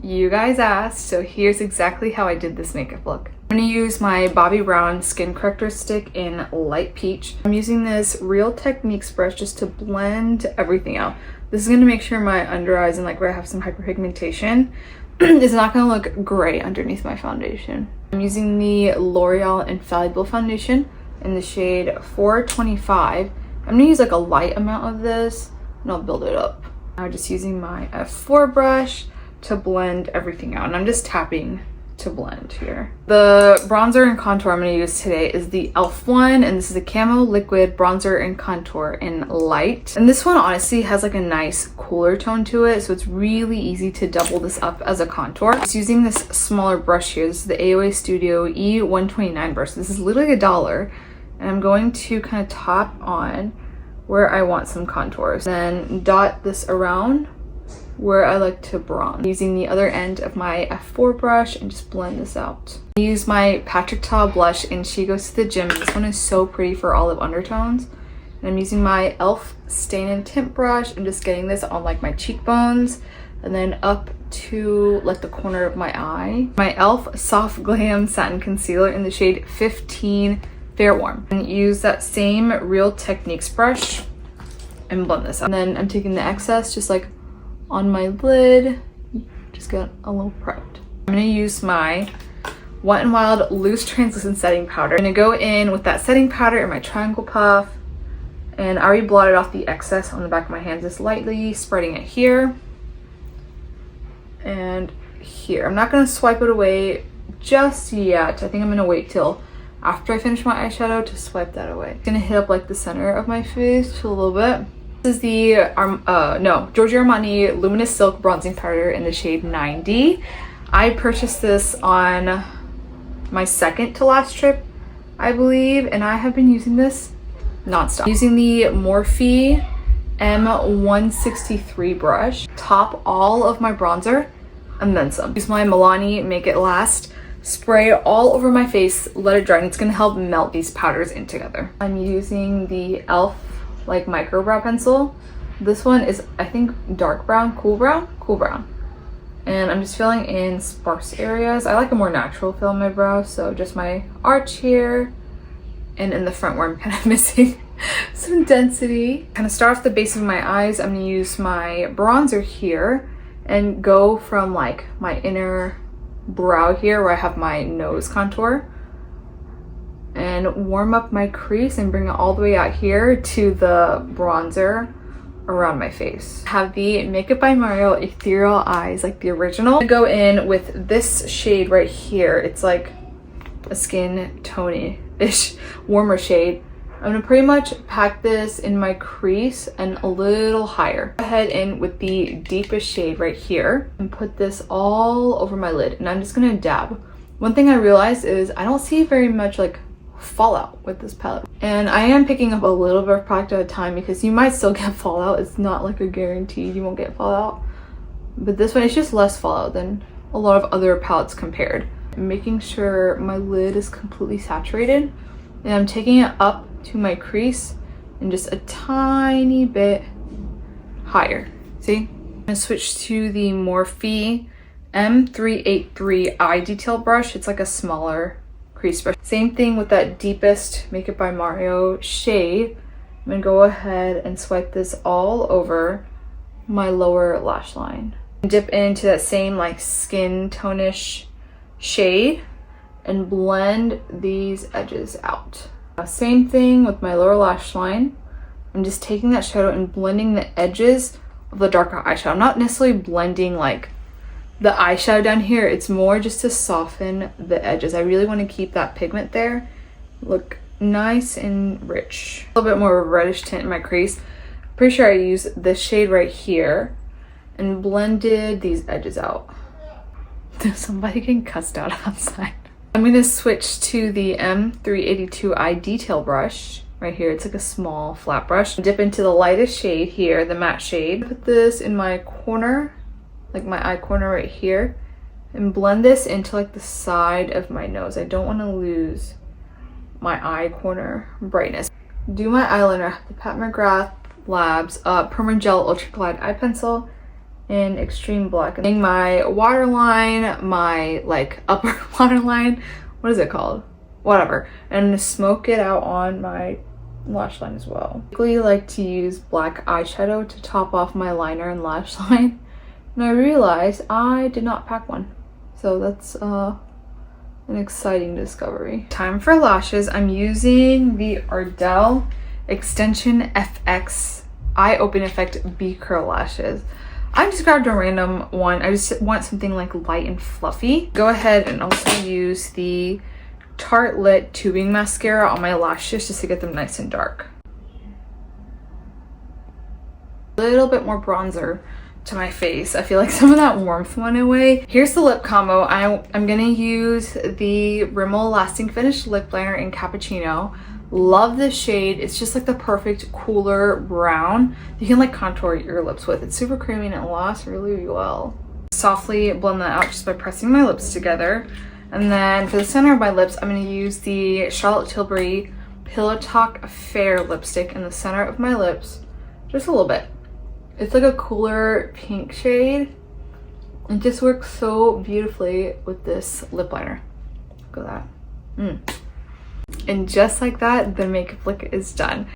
You guys asked, so here's exactly how I did this makeup look. I'm gonna use my Bobbi Brown skin corrector stick in light peach. I'm using this Real Techniques brush just to blend everything out. This is gonna make sure my under eyes and like where I have some hyperpigmentation is not gonna look gray underneath my foundation. I'm using the L'Oreal Infallible foundation in the shade 425. I'm gonna use like a light amount of this and I'll build it up. I'm just using my F4 brush to blend everything out, and I'm just tapping to blend here. The bronzer and contour I'm going to use today is the e.l.f. one, and this is the Camo Liquid Bronzer and Contour in Light. And this one honestly has like a nice cooler tone to it, so it's really easy to double this up as a contour. Just using this smaller brush here. This is the AOA Studio E129 brush. This is literally $1, and I'm going to kind of tap on where I want some contours, then dot this around where I like to bronze. Using the other end of my F4 brush and just blend this out. I use my Patrick Ta blush in She Goes to the Gym. This one is so pretty for olive undertones. And I'm using my e.l.f. Stain and Tint brush and just getting this on like my cheekbones and then up to like the corner of my eye. My e.l.f. Soft Glam Satin Concealer in the shade 15 Fair Warm. And use that same Real Techniques brush and blend this out. And then I'm taking the excess just like on my lid, just get a little prepped. I'm gonna use my Wet n Wild Loose Translucent Setting Powder. I'm gonna go in with that setting powder in my triangle puff, and I already blotted off the excess on the back of my hands, just lightly spreading it here and here. I'm not gonna swipe it away just yet. I think I'm gonna wait till after I finish my eyeshadow to swipe that away. I'm gonna hit up like the center of my face just a little bit. This is the Giorgio Armani Luminous Silk Bronzing Powder in the shade 90. I purchased this on my second to last trip, I believe, and I have been using this nonstop. Using the Morphe M163 brush, top all of my bronzer and then some. Use my Milani Make It Last spray all over my face, let it dry, and it's gonna help melt these powders in together. I'm using the e.l.f. like micro brow pencil. This one is, I think, dark brown, cool brown. And I'm just filling in sparse areas. I like a more natural fill in my brows, so just my arch here and in the front where I'm kind of missing some density. Kind of start off the base of my eyes. I'm gonna use my bronzer here and go from like my inner brow here where I have my nose contour, and warm up my crease and bring it all the way out here to the bronzer around my face. I have the Makeup by Mario Ethereal Eyes, like the original. I go in with this shade right here. It's like a skin tone-ish warmer shade. I'm gonna pretty much pack this in my crease and a little higher. Go ahead in with the deepest shade right here and put this all over my lid, and I'm just gonna dab. One thing I realized is I don't see very much like fallout with this palette, and I am picking up a little bit of product at a time because you might still get fallout. It's not like a guaranteed you won't get fallout, but this one is just less fallout than a lot of other palettes compared. I'm making sure my lid is completely saturated, and I'm taking it up to my crease and just a tiny bit higher. See, I'm gonna switch to the Morphe M383 eye detail brush. It's like a smaller crease brush. Same thing with that deepest Makeup by Mario shade. I'm gonna go ahead and swipe this all over my lower lash line. Dip into that same like skin tone-ish shade and blend these edges out. Same thing with my lower lash line. I'm just taking that shadow and blending the edges of the darker eyeshadow. I'm not necessarily blending like the eyeshadow down here. It's more just to soften the edges. I really want to keep that pigment there look nice and rich. A little bit more of a reddish tint in my crease. Pretty sure I used this shade right here and blended these edges out. Somebody getting cussed out outside. I'm gonna switch to the M382 eye detail brush right here. It's like a small flat brush. Dip into the lightest shade here, the matte shade. Put this in my corner, like my eye corner right here, and blend this into like the side of my nose. I don't want to lose my eye corner brightness. Do my eyeliner. I have the Pat McGrath Labs Perma Gel Ultra Glide eye pencil in extreme black. And my waterline, my like upper waterline, what is it called? Whatever. And I'm gonna smoke it out on my lash line as well. I typically like to use black eyeshadow to top off my liner and lash line. And I realized I did not pack one. So that's an exciting discovery. Time for lashes. I'm using the Ardell Extension FX Eye Open Effect B Curl lashes. I just grabbed a random one. I just want something like light and fluffy. Go ahead and also use the Tartelette tubing mascara on my lashes just to get them nice and dark. A little bit more bronzer to my face. I feel like some of that warmth went away. Here's the lip combo. I'm gonna use the Rimmel Lasting Finish lip liner in Cappuccino. Love this shade. It's just like the perfect cooler brown you can like contour your lips with. It's super creamy and it lasts really, really well. Softly blend that out just by pressing my lips together. And then for the center of my lips, I'm going to use the Charlotte Tilbury Pillow Talk Fair lipstick in the center of my lips. Just a little bit. It's like a cooler pink shade. It just works so beautifully with this lip liner. Look at that. And just like that, the makeup look is done.